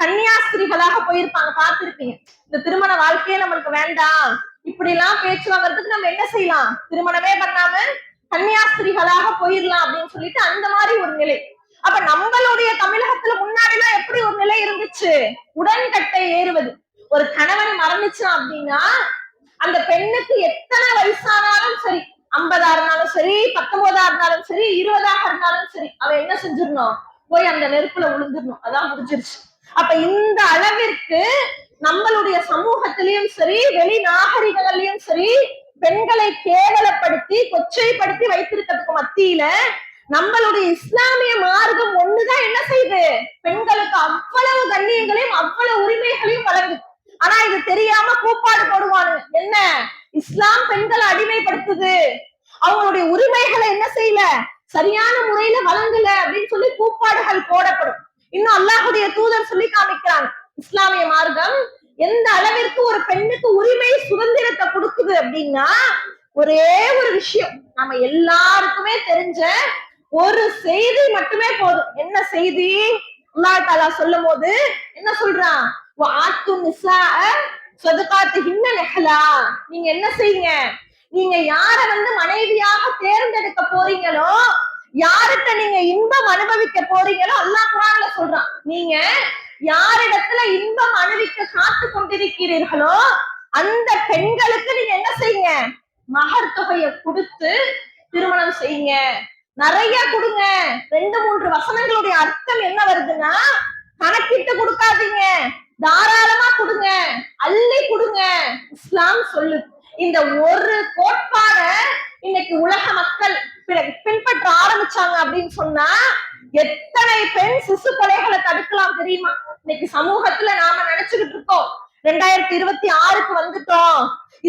S1: கன்னியாஸ்திரிகளாக போயிருப்பாங்க, பார்த்திருப்பீங்க. இந்த திருமண வாழ்க்கையே நம்மளுக்கு வேண்டாம், இப்படி எல்லாம் பேச்சு வாங்குறதுக்கு நம்ம என்ன செய்யலாம், திருமணமே பண்ணாம கன்னியாஸ்திரிகளாக போயிடலாம் அப்படின்னு சொல்லிட்டு அந்த மாதிரி ஒரு நிலை. அப்ப நம்மளுடைய தமிழகத்துல முன்னாடி எல்லாம் எப்படி ஒரு நிலை இருந்துச்சு, உடன்கட்டை ஏறுவது. ஒரு கணவன் மரணிச்சான் அப்படின்னா அந்த பெண்ணுக்கு எத்தனை வயசானாலும் சரி, 50 இருந்தாலும் சரி, 19 இருந்தாலும் சரி, 20 இருந்தாலும் சரி, அவ என்ன செஞ்சிடணும், போய் அந்த நெருப்புல விழுந்துடணும், அதான் முடிஞ்சிருச்சு. அப்ப இந்த அளவிற்கு நம்மளுடைய சமூகத்திலையும் சரி, வெளி நாகரிகங்களையும் சரி, பெண்களை கேவலப்படுத்தி கொச்சைப்படுத்தி வைத்திருக்கிறதுக்கு மத்தியில நம்மளுடைய இஸ்லாமிய மார்க்கம் ஒண்ணுதான் என்ன செய்யுது, பெண்களுக்கு அவ்வளவு கண்ணியங்களையும் அவ்வளவு உரிமைகளையும் வழங்குது. ஆனா இது தெரியாம கூப்பாடு போடுவானு, என்ன இஸ்லாம் பெண்களை அடிமைப்படுத்துது, அவங்களுடைய உரிமைகளை என்ன செய்யல, சரியான முறையில வழங்கல அப்படின்னு சொல்லி கூப்பாடுகள் போடப்படும். இன்னும் அல்லாஹுடைய தூதர் சொல்லி காமிக்கிறாங்க, இஸ்லாமிய மார்க்கம் எந்த அளவிற்கு ஒரு பெண்ணுக்கு உரிமை சுதந்திரத்தை கொடுக்குது அப்படின்னா, ஒரே ஒரு விஷயம் நம்ம எல்லாருக்குமே தெரிஞ்ச ஒரு செய்தி மட்டுமே போதும். என்ன செய்தி, அல்லாஹ் தஆலா சொல்லும் போது என்ன சொல்றான், நீங்க என்ன செய்யுங்க, நீங்க யார மனைவியாக தேர்ந்தெடுக்க போறீங்களோ, யார்கிட்ட நீங்க இன்பம் அனுபவிக்க போறீங்களோ, அல்லாஹ் குர்ஆன்ல சொல்றான், நீங்க யாரிடத்துல இன்பம் அனுபவிக்க காத்து கொண்டிருக்கிறீர்களோ அந்த பெண்களுக்கு நீங்க என்ன செய்யுங்க, மகர் தொகையை கொடுத்து திருமணம் செய்யுங்க, நிறைய கொடுங்க. 2-3 வசனங்களுடைய அர்த்தம் என்ன வருதுன்னா, கணக்கிட்டு கொடுக்காதீங்க, தாராளமா கொடுங்க, அள்ளி கொடுங்க. இஸ்லாம் சொல்லு. இந்த ஒரு கோட்பாட இன்னைக்கு உலக மக்கள் பின்பற்ற ஆரம்பிச்சாங்க அப்படின்னு சொன்னா எத்தனை பெண் சிசு கொலைகளை தடுக்கலாம் தெரியுமா? இன்னைக்கு சமூகத்துல நாம நினைச்சுக்கிட்டு இருக்கோம் 2026க்கு வந்துட்டோம்,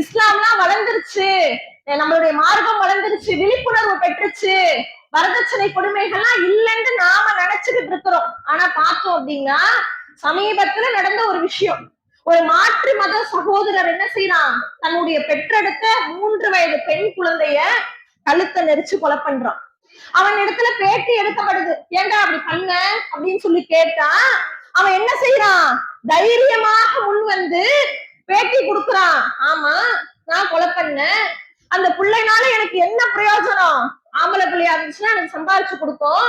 S1: இஸ்லாம்லாம் வளர்ந்துருச்சு, நம்மளுடைய மார்க்கம் வளர்ந்துருச்சு, விழிப்புணர்வு பெற்றுச்சு, வரதட்சணை கொடுமைகள்லாம் இல்லைன்னு நாம நினைச்சுக்கிட்டு இருக்கிறோம். ஆனா பார்த்தோம் அப்படின்னா சமீபத்துல நடந்த ஒரு விஷயம், ஒரு மாற்று மத சகோதரர் என்ன செய்யறான், தன்னுடைய பெற்றெடுத்த 3 வயது பெண் குழந்தைய கழுத்தை நெரிச்சு கொலை பண்றான். அவன் இடத்துல பேட்டி எடுக்கப்படுது, ஏண்டா அப்படி பண்ண அப்படின்னு சொல்லி கேட்டா அவன் என்ன செய்யறான், தைரியமாக முன் வந்து பேட்டி கொடுக்குறான். ஆமா, நான் கொலை பண்ணேன், அந்த பிள்ளைனால எனக்கு என்ன பிரயோஜனம், ஆம்பளை பிள்ளையா இருந்துச்சுன்னா எனக்கு சம்பாதிச்சு கொடுக்கும்,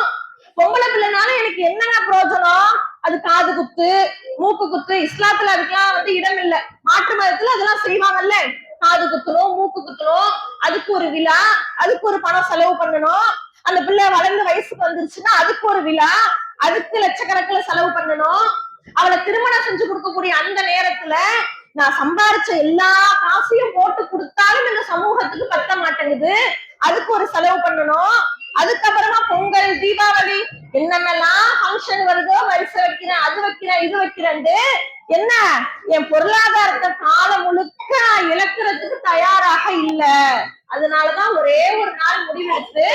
S1: பொம்பளை பிள்ளைனால எனக்கு என்னங்க பிரயோஜனம், அது காது குத்து மூக்கு குத்து, இஸ்லாத்துல அதுக்கெல்லாம் இடம் இல்லை, மாற்று மதத்துல அதெல்லாம் செய்வாங்கல்ல, காது குத்தணும் மூக்கு குத்தணும், அதுக்கு ஒரு விழா, அதுக்கு ஒரு பணம் செலவு பண்ணணும், அந்த பிள்ளை வளர்ந்த வயசுக்கு வந்துருச்சுன்னா அதுக்கு ஒரு விழா, அதுக்கு லட்சக்கணக்கில் செலவு பண்ணணும், அவளை திருமணம் செஞ்சு கொடுக்கக்கூடிய அந்த நேரத்துல நான் சம்பாரிச்ச எல்லா காசையும் போட்டு கொடுத்தாலும் இந்த சமூகத்துக்கு பத்த மாட்டேங்குது, அதுக்கு ஒரு செலவு பண்ணணும், அதுக்கப்புறமா பொங்கல் தீபாவளி என்னென்னலாம் ஃபங்க்ஷன் வருதோ வரிசை வைக்கிறேன், அது வைக்கிறேன் இது வைக்கிறேன், என்ன என் பொருளாதாரத்தை காலம் முழுக்க இழக்கிறதுக்கு தயாராக இல்ல, அதனாலதான் ஒரே ஒரு நாள் முடிவெடுத்து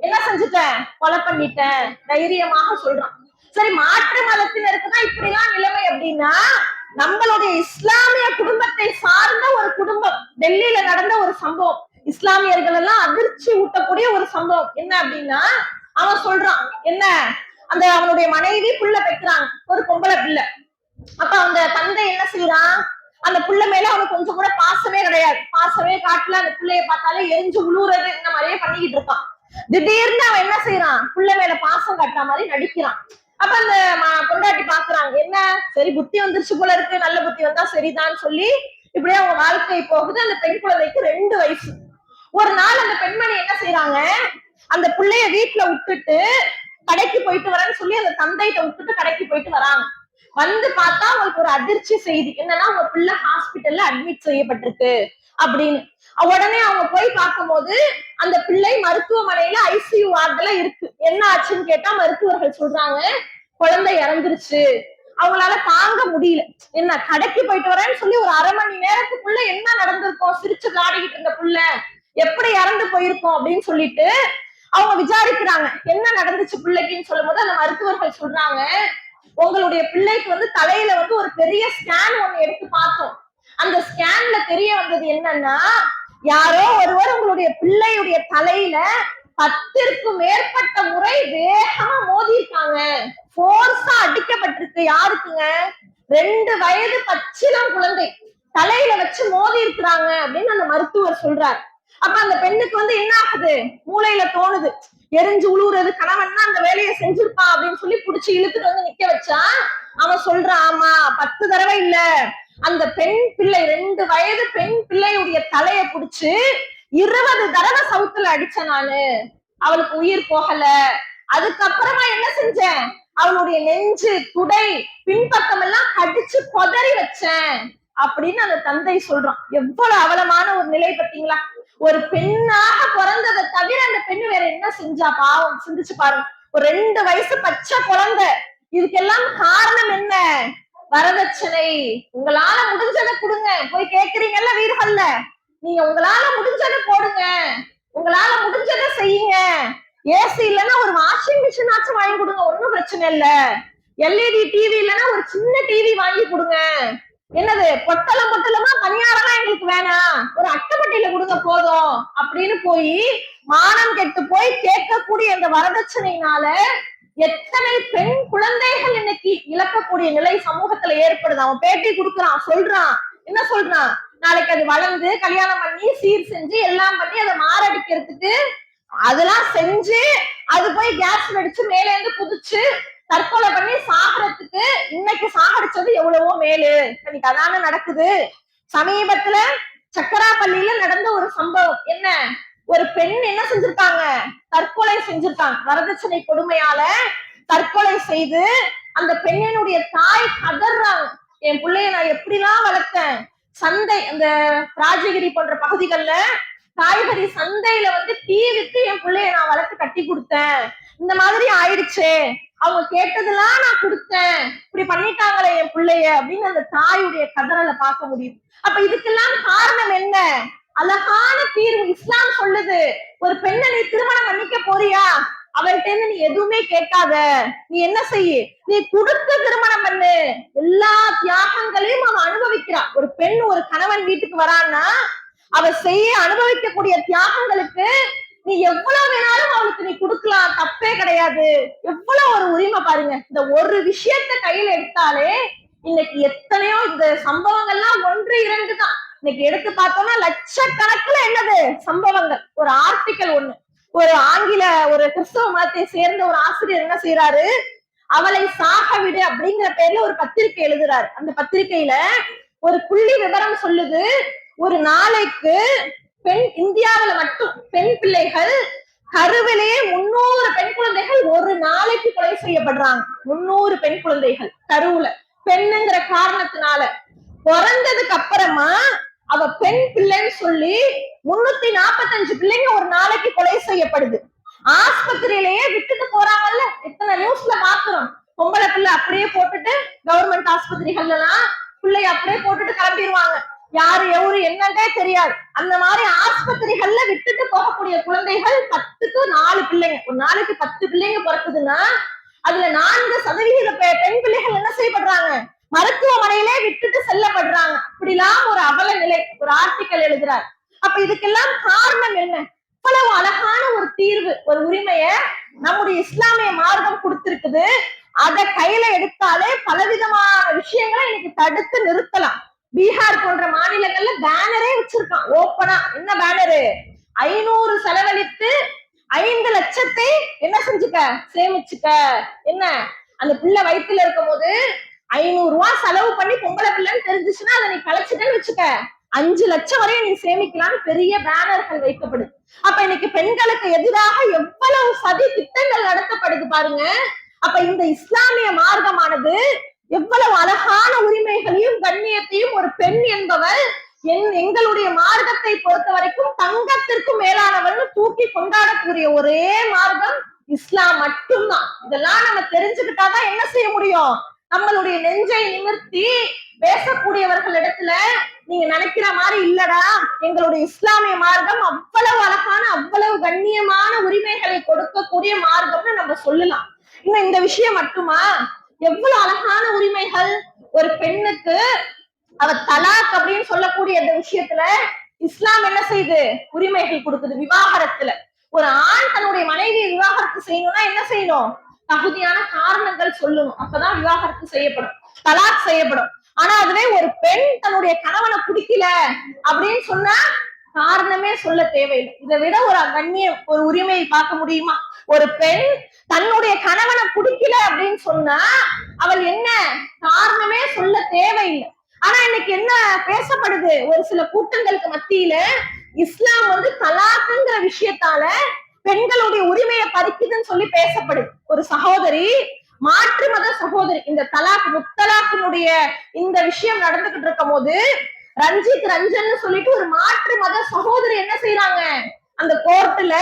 S1: என்ன செஞ்சுட்டேன், கொலை பண்ணிட்டேன் தைரியமாக சொல்றான். சரி, மாற்று மதத்தினருக்கு தான் இப்படிலாம் நிலைமை அப்படின்னா, நம்மளுடைய இஸ்லாமிய குடும்பத்தை சார்ந்த ஒரு குடும்பம், டெல்லியில நடந்த ஒரு சம்பவம், இஸ்லாமியர்கள் எல்லாம் அதிர்ச்சி ஊட்டக்கூடிய ஒரு சம்பவம் என்ன அப்படின்னா, அவன் சொல்றான் என்ன, அந்த அவனுடைய மனைவி புள்ள பெற்றாங்க, ஒரு பொம்பளை பிள்ளை. அப்ப அந்த தந்தை என்ன செய்யறான், அந்த புள்ள மேல அவனுக்கு கொஞ்சம் கூட பாசமே கிடையாது, பாசமே காட்டல, அந்த பிள்ளைய பார்த்தாலே எரிஞ்சு உழுவுறது இந்த மாதிரியே பண்ணிக்கிட்டு இருக்கான். திடீர்னு அவன் என்ன செய்யறான், புள்ள மேல பாசம் காட்டுற மாதிரி நடிக்கிறான். அப்ப அந்த பொண்டாட்டி பாக்குறாங்க, என்ன சரி புத்தி வந்துருச்சு போல இருக்கு, நல்ல புத்தி வந்தா சரிதான் சொல்லி இப்படியே அவங்க வாழ்க்கை போகுது. அந்த பெண் குழந்தைக்கு 2 வயசு. ஒரு நாள் அந்த பெண்மணி என்ன செய்யறாங்க, அந்த பிள்ளைய வீட்டுல விட்டுட்டு கடைக்கு போயிட்டு வரேன்னு சொல்லி அந்த தந்தைகிட்ட விட்டுட்டு கடைக்கு போயிட்டு வராங்க. வந்து பார்த்தா அவங்களுக்கு ஒரு அதிர்ச்சி செய்தி என்னன்னா, அவங்க பிள்ளை ஹாஸ்பிட்டல்ல அட்மிட் செய்யப்பட்டிருக்கு அப்படின்னு. உடனே அவங்க போய் பார்க்கும் போது அந்த பிள்ளை மருத்துவமனையில ஐசியூ வார்டுல இருக்கு. என்ன ஆச்சுன்னு கேட்டா மருத்துவர்கள் சொல்றாங்க, குழந்தை இறந்துருச்சு, அவங்களால தாங்க முடியல. என்ன கடைக்கு போயிட்டு வரேன்னு சொல்லி ஒரு அரை மணி நேரத்துக்குள்ள என்ன நடந்திருக்கும், சிரிச்சு காடிக்கிட்டு இருந்த புள்ள எப்படி இறந்து போயிருக்கோம் அப்படின்னு சொல்லிட்டு அவங்க விசாரிக்கிறாங்க, என்ன நடந்துச்சு பிள்ளைக்குன்னு சொல்லும் போது அந்த மருத்துவர்கள் சொல்றாங்க, உங்களுடைய பிள்ளைக்கு தலையில ஒரு பெரிய ஸ்கேன் ஒண்ணு எடுத்து பார்த்தோம், அந்த ஸ்கேன்ல தெரிய வந்தது என்னன்னா, யாரோ ஒருவர் உங்களுடைய பிள்ளையுடைய தலையில 10ற்கும் மேற்பட்ட முறை வேகமா மோதி இருக்காங்க. போர்ஸா அடிக்கப்பட்டிருக்கு. யாருக்குங்க? 2 வயது பச்சிளம் குழந்தை தலையில வச்சு மோதி இருக்கிறாங்க அப்படின்னு அந்த மருத்துவர் சொல்றாரு. அப்ப அந்த பெண்ணுக்கு என்ன ஆகுது? மூளையில தோணுது, எரிஞ்சு உழுவுறது கணவன் தான் அந்த வேலையை செஞ்சிருப்பான் அப்படின்னு சொல்லி புடிச்சு இழுத்துட்டு நிக்க வச்சா அவன் சொல்றான், ஆமா 10 தடவை இல்ல, அந்த பெண் பிள்ளை 2 வயது பெண் பிள்ளையுடைய தலைய புடிச்சு 20 தடவை சவுத்துல அடிச்சேன் நானு, அவளுக்கு உயிர் போகல. அதுக்கப்புறமா என்ன செஞ்சேன்? அவளுடைய நெஞ்சு துடை பின்பக்கம் எல்லாம் கடிச்சு கொதறி வச்சேன் அப்படின்னு அந்த தந்தை சொல்றான். எவ்வளவு அவலமான ஒரு நிலை பார்த்தீங்களா? ஒரு பெண்ணாக பிறந்ததை தவிர அந்த பெண்ணு வேற என்ன செஞ்சா? பாவம், சிந்திச்சு பாருங்க. ஒரு 2 வயசு பச்சை குழந்தை. இதுக்கெல்லாம் காரணம் என்ன? வரதட்சணை. உங்களால முடிஞ்சதை கொடுங்க. போய் கேக்குறீங்கல்ல வீடுகள்ல, நீங்க உங்களால முடிஞ்சதை போடுங்க, உங்களால முடிஞ்சதை செய்யுங்க. ஏசி இல்லைன்னா ஒரு வாஷிங் மிஷின் ஆச்சும் வாங்கி கொடுங்க, ஒன்னும் பிரச்சனை இல்ல. எல்இடி டிவி இல்லைன்னா ஒரு சின்ன டிவி வாங்கி கொடுங்க. என்னது பொட்டலம் பொட்டலமா பணியாரமா எங்களுக்கு வேணாம், ஒரு அட்டைப்பட்டியில கொடுங்க போதும் அப்படின்னு போய் மானம் கெட்டு போய் கேட்கக்கூடிய அந்த வரதட்சணையினால எத்தனை பெண் குழந்தைகள் இன்னைக்கு இழக்கக்கூடிய நிலை சமூகத்துல ஏற்படுது. அவன் பேட்டி கொடுக்குறான், சொல்றான், என்ன சொல்றான்? நாளைக்கு அது வளர்ந்து கல்யாணம் பண்ணி சீர் செஞ்சு எல்லாம் பண்ணி அதை மாரடிக்கிறதுக்கு அதெல்லாம் செஞ்சு அது போய் கேஸ் வெடிச்சு மேல இருந்து குதிச்சு தற்கொலை பண்ணி சாகிறதுக்கு இன்னைக்கு சாகடிச்சது எவ்வளவோ மேலு. இன்னைக்கு அதான நடக்குது. சமீபத்துல சக்கராப்பள்ளியில நடந்த ஒரு சம்பவம் என்ன? ஒரு பெண் என்ன செஞ்சிருக்காங்க? தற்கொலை செஞ்சிருக்காங்க. வரதட்சணை கொடுமையால தற்கொலை செய்து அந்த பெண்ணினுடைய தாய் கதறாங்க, என் பிள்ளைய நான் எப்படிலாம் வளர்த்தேன், சந்தை அந்த ராஜகிரி போன்ற பகுதிகள்ல காய்கறி சந்தையில டீ வித்து என் பிள்ளைய நான் வளர்த்து கட்டி கொடுத்தேன், இந்த மாதிரி ஆயிடுச்சு, அவங்க கேட்டதெல்லாம் நான் கொடுத்தேன், இப்படி பண்ணிட்டாங்களே என் பிள்ளைய அப்படின்னு அந்த தாயுடைய கதறலை பார்க்க முடியும். அப்ப இதுக்கெல்லாம் காரணம் என்ன? அழகான தீர்வு இஸ்லாம் சொல்லுது. ஒரு பெண்ணை நீ திருமணம் பண்ணிக்க போறியா, அவர்கிட்ட இருந்து நீ எதுவுமே கேட்காத, நீ என்ன செய்ய, நீ கொடுத்து திருமணம் பண்ணு. எல்லா தியாகங்களையும் அவன் அனுபவிக்கிறான். ஒரு பெண் ஒரு கணவன் வீட்டுக்கு வரான்னா அவ செய்ய அனுபவிக்கக்கூடிய தியாகங்களுக்கு நீ எவ்வளவு வேணாலும் அவளுக்கு நீ கொடுக்கலாம், தப்பே கிடையாது. எவ்வளவு ஒரு உரிமை பாருங்க. இந்த ஒரு விஷயத்த கையில எடுத்தாலே இன்னைக்கு எத்தனையோ இந்த சம்பவங்கள்லாம் 1, 2 தான். இன்னைக்கு எடுத்து பார்த்தோம்னா லட்சக்கணக்கில் என்னது சம்பவங்கள். ஒரு ஆர்டிக்கல் ஒண்ணு, ஒரு ஆங்கில ஒரு கிறிஸ்தவ மதத்தை சேர்ந்த ஒரு ஆசிரியர் என்ன செய்யறாரு, அவளை சாக விடு அப்படிங்கிற பேர்ல ஒரு பத்திரிகை எழுதுறாரு. அந்த பத்திரிகையில ஒரு புள்ளி விவரம் சொல்லுது, ஒரு நாளைக்கு இந்தியாவில மட்டும் பெண் பிள்ளைகள் கருவிலேயே 300 பெண் குழந்தைகள் ஒரு நாளைக்கு கொலை செய்யப்படுறாங்க. 300 பெண் குழந்தைகள் கருவுல பெண்ணுங்கிற காரணத்தினால. பிறந்ததுக்கு அப்புறமா அவ பெண் பிள்ளைன்னு சொல்லி 345 பிள்ளைங்க ஒரு நாளைக்கு கொலை செய்யப்படுது. ஆஸ்பத்திரியிலேயே விட்டுட்டு போறாங்கல்ல, எத்தனை நியூஸ்ல பாக்குறோம். பொம்பளை பிள்ளை அப்படியே போட்டுட்டு கவர்மெண்ட் ஆஸ்பத்திரிகள்ல எல்லாம் பிள்ளைய அப்படியே போட்டுட்டு கிளம்பிடுவாங்க, யாரு எவரு என்னன்னே தெரியாது. அந்த மாதிரி ஆஸ்பத்திரிகள்ல விட்டுட்டு போகக்கூடிய குழந்தைகள் 10க்கு 4 பிள்ளைங்க. ஒரு நாளைக்கு 10 பிள்ளைங்க பிறக்குதுன்னா அதுல 4% பெண் பிள்ளைகள் என்ன செய்யப்படுறாங்க, மருத்துவமனையிலே விட்டுட்டு செல்லப்படுறாங்க. அப்படிலாம் ஒரு அவல நிலை. ஒரு ஆர்டிக்கல் எழுதுறாரு. அப்ப இதுக்கெல்லாம் காரணம் என்ன? இவ்வளவு அழகான ஒரு தீர்வு, ஒரு உரிமைய நம்முடைய இஸ்லாமிய மார்க்கம் கொடுத்திருக்குது. அதை கையில எடுத்தாலே பலவிதமான விஷயங்களை இன்னைக்கு தடுத்து நிறுத்தலாம். பீகார் போன்ற மாநிலங்கள்ல பேனரே வச்சிருக்கான் ஓப்பனா. என்ன பேனரு? 500 செலவழித்து 5 லட்சத்தை என்ன செஞ்சுக்க, சேமிச்சுக்க. என்ன, அந்த பிள்ளை வயிற்றுல இருக்கும் போது 500 ரூபாய் செலவு பண்ணி பொம்பளை பிள்ளைன்னு தெரிஞ்சுச்சுன்னா அதை நீ கலைச்சிட்டேன்னு வச்சுக்க, 5 லட்சம் வரையும் நீ சேமிக்கலாம்னு பெரிய பேனர்கள் வைக்கப்படுது. அப்ப இன்னைக்கு பெண்களுக்கு எதிராக எவ்வளவு சதி திட்டங்கள் நடத்தப்படுது பாருங்க. அப்ப இந்த இஸ்லாமிய மார்க்கமானது எவ்வளவு அழகான உரிமைகளையும் கண்ணியத்தையும் ஒரு பெண் என்பவர் எங்களுடைய மார்க்கத்தை பொறுத்த வரைக்கும் தங்கத்திற்கும் மேலானவர்னு தூக்கி கொண்டாடக்கூடிய ஒரே மார்க்கம் இஸ்லாம் மட்டும்தான். இதெல்லாம் நம்ம தெரிஞ்சுக்கிட்டாதான் என்ன செய்ய முடியும், நம்மளுடைய நெஞ்சை நிமிர்த்தி பேசக்கூடியவர்களிடத்துல நீங்க நினைக்கிற மாதிரி இல்லடா, எங்களுடைய இஸ்லாமிய மார்க்கம் அவ்வளவு அழகான அவ்வளவு கண்ணியமான உரிமைகளை கொடுக்கக்கூடிய மார்க்கம்னு நம்ம சொல்லலாம். இன்னும் இந்த விஷயம் மட்டுமா, எவ்வளவு அழகான உரிமைகள் ஒரு பெண்ணுக்கு. அவ தலாக் அப்படின்னு சொல்லக்கூடிய அந்த விஷயத்துல இஸ்லாம் என்ன செய்யுது, உரிமைகள் கொடுக்குது. விவாகரத்துல ஒரு ஆண் தன்னுடைய மனைவியை விவாகரத்து செய்யணும்னா என்ன செய்யணும்? தகுதியான காரணங்கள் சொல்லணும். அப்பதான் விவாகரத்து செய்யப்படும், தலாக் செய்யப்படும். ஆனா அதுவே ஒரு பெண் தன்னுடைய கணவனை பிடிக்கல அப்படின்னு சொன்னா காரணமே சொல்ல தேவையில்லை. இதை விட ஒரு கண்ணியம், ஒரு உரிமையை பார்க்க முடியுமா? ஒரு பெண் தன்னுடைய கணவனை பிடிக்கல அப்படின்னு சொன்னா அவள் என்ன காரணமே சொல்ல தேவையில்லை. ஆனா இன்னைக்கு என்ன பேசப்படுது ஒரு சில கூட்டங்களுக்கு மத்தியில, இஸ்லாம் வந்து தலாக்குங்கிற விஷயத்தால பெண்களுடைய உரிமையை பறிக்குதுன்னு சொல்லி பேசப்படுது. ஒரு சகோதரி, மாற்று மத சகோதரி, இந்த தலாக் முத்தலாக்கினுடைய இந்த விஷயம் நடந்துகிட்டு இருக்கும் போது ரஞ்சன் சொல்லிட்டு ஒரு மாற்று மத சகோதரி என்ன செய்யறாங்க, அந்த கோர்ட்டுல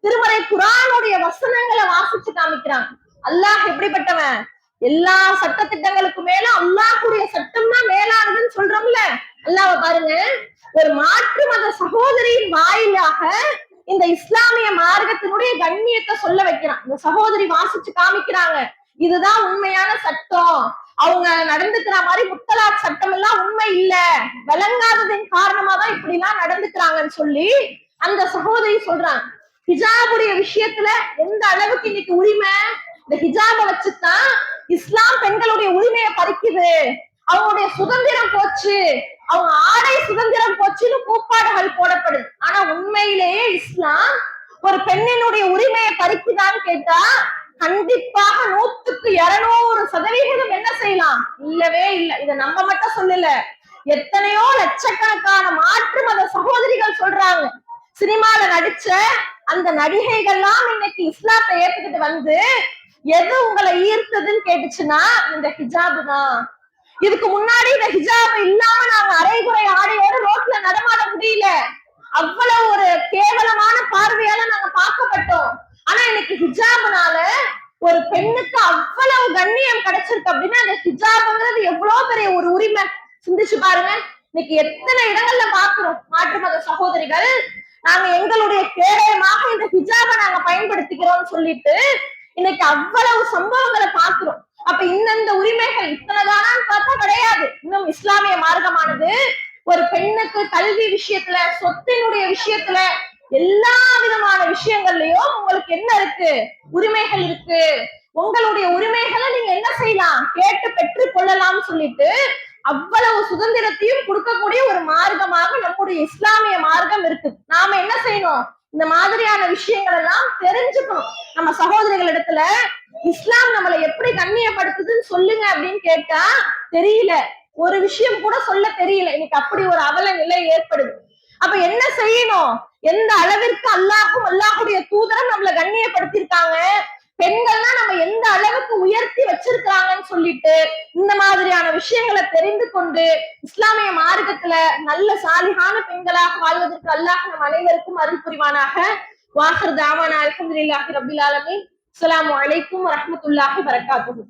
S1: திருமறை குர்ஆனுடைய வசனங்களை வாசிச்சு காமிக்கிறாங்க. அல்லாஹ் எப்படிப்பட்டவன்? எல்லா சட்ட திட்டங்களுக்கு மேல அல்லாஹ்வுடைய சட்டம் தான் மேலானதுன்னு சொல்றோம்ல. அல்லாஹ்வை பாருங்க, ஒரு மாற்று மத சகோதரியின் வாயிலாக இந்த இஸ்லாமிய மார்க்கத்தினுடைய கண்ணியத்தை சொல்ல வைக்கிறான். இந்த சகோதரி வாசிச்சு காமிக்கிறாங்க, இதுதான் உண்மையான சட்டம். அவங்க நடந்துக்கிற மாதிரி முத்தலாக் சட்டம் எல்லாம் உண்மை இல்ல, விளங்காததின் காரணமா தான் இப்படி எல்லாம் நடந்துக்கிறாங்கன்னு சொல்லி அந்த சகோதரி சொல்றாங்க. ஹிஜாபுடைய விஷயத்துல எந்த அளவுக்கு இன்னைக்கு உரிமை, இந்த ஹிஜாப வச்சுதான் இஸ்லாம் பெண்களுடைய உரிமையை பறிக்குது, அவங்களுடைய சுதந்திரம் போச்சு, அவங்க ஆடை சுதந்திரம் போச்சுன்னு கூப்பாடுகள் போடப்படுது. ஆனா உண்மையிலேயே இஸ்லாம் ஒரு பெண்ணினுடைய உரிமையை பறிக்குதான்னு கேட்டா கண்டிப்பாக 100க்கு 200% என்ன செய்யலாம்? இல்லவே இல்லை. இதை நம்ம மட்டும் சொல்லல, எத்தனையோ லட்சக்கணக்கான மாற்று மத சகோதரிகள் சொல்றாங்க. சினிமால நடிச்ச அந்த நடிகைகள்லாம் இன்னைக்கு இஸ்லாத்தை ஏத்துக்கிட்டு வந்து எது உங்களை ஈர்த்ததுன்னு கேட்டுச்சுன்னா இந்த ஹிஜாபு தான். இதுக்கு முன்னாடி இந்த ஹிஜாப் இல்லாம நாங்க அரைகுறை ஆடையோட ரோட்ல நடமாட முடியல, அவ்வளவு ஒரு கேவலமான பார்வையால நாங்க பார்க்கப்பட்டோம். ஆனா இன்னைக்கு ஹிஜாப்னால ஒரு பெண்ணுக்கு அவ்வளவு கண்ணியம் கிடைச்சிருக்கு அப்படின்னா அந்த ஹிஜாப்ங்கிறது எவ்வளவு பெரிய ஒரு உரிமை. சிந்திச்சு பாருங்க, இன்னைக்கு எத்தனை இடங்கள்ல பாக்குறோம் மாற்று மத சகோதரிகள் நாங்க எங்களுடைய கேடயமாக இந்த ஹிஜாபை நாங்க பயன்படுத்திக்கிறோம்னு சொல்லிட்டு இன்னைக்கு அவ்வளவு சம்பவங்களை பாக்குறோம். அப்ப இந்த உரிமைகள் இத்தனைதானான்னு பார்த்தா கிடையாது. இன்னும் இஸ்லாமிய மார்க்கமானது ஒரு பெண்ணுக்கு கல்வி விஷயத்துல, சொத்தினுடைய விஷயத்துல, எல்லா விதமான விஷயங்கள்லயும் உங்களுக்கு என்ன இருக்கு? உரிமைகள் இருக்கு. உங்களுடைய உரிமைகளை நீங்க என்ன செய்யலாம்? கேட்டு பெற்று கொள்ளலாம்னு சொல்லிட்டு அவ்வளவு சுதந்திரத்தையும் கொடுக்கக்கூடிய ஒரு மார்க்கமாக நம்முடைய இஸ்லாமிய மார்க்கம் இருக்கு. நாம என்ன செய்யணும்? இந்த மாதிரியான விஷயங்கள் எல்லாம் தெரிஞ்சுக்கணும். நம்ம சகோதரிகள் இடத்துல இஸ்லாம் நம்மளை எப்படி கண்ணியப்படுத்துதுன்னு சொல்லுங்க அப்படின்னு கேட்டா தெரியல, ஒரு விஷயம் கூட சொல்ல தெரியல. இன்னைக்கு அப்படி ஒரு அவல நிலை ஏற்படுது. அப்ப என்ன செய்யணும்? எந்த அளவிற்கு அல்லாஹும் அல்லாஹுடைய தூதரும் நம்மளை கண்ணியப்படுத்திருக்காங்க, பெண்கள்னா நம்ம எந்த அளவுக்கு உயர்த்தி வச்சிருக்காங்கன்னு சொல்லிட்டு இந்த மாதிரியான விஷயங்களை தெரிந்து கொண்டு இஸ்லாமிய மார்க்கத்துல நல்ல சாலிகான பெண்களாக வாழ்வதற்கு அல்லாஹ் நம் அனைவருக்கும் அருள் புரிவானாக. வாஹிர் தாவானா அல்ஹம்துலில்லாஹி ரப்பில் ஆலமீன். அஸ்ஸலாமு அலைக்கும் வரஹ்மத்துல்லாஹி வபரகாத்துஹு.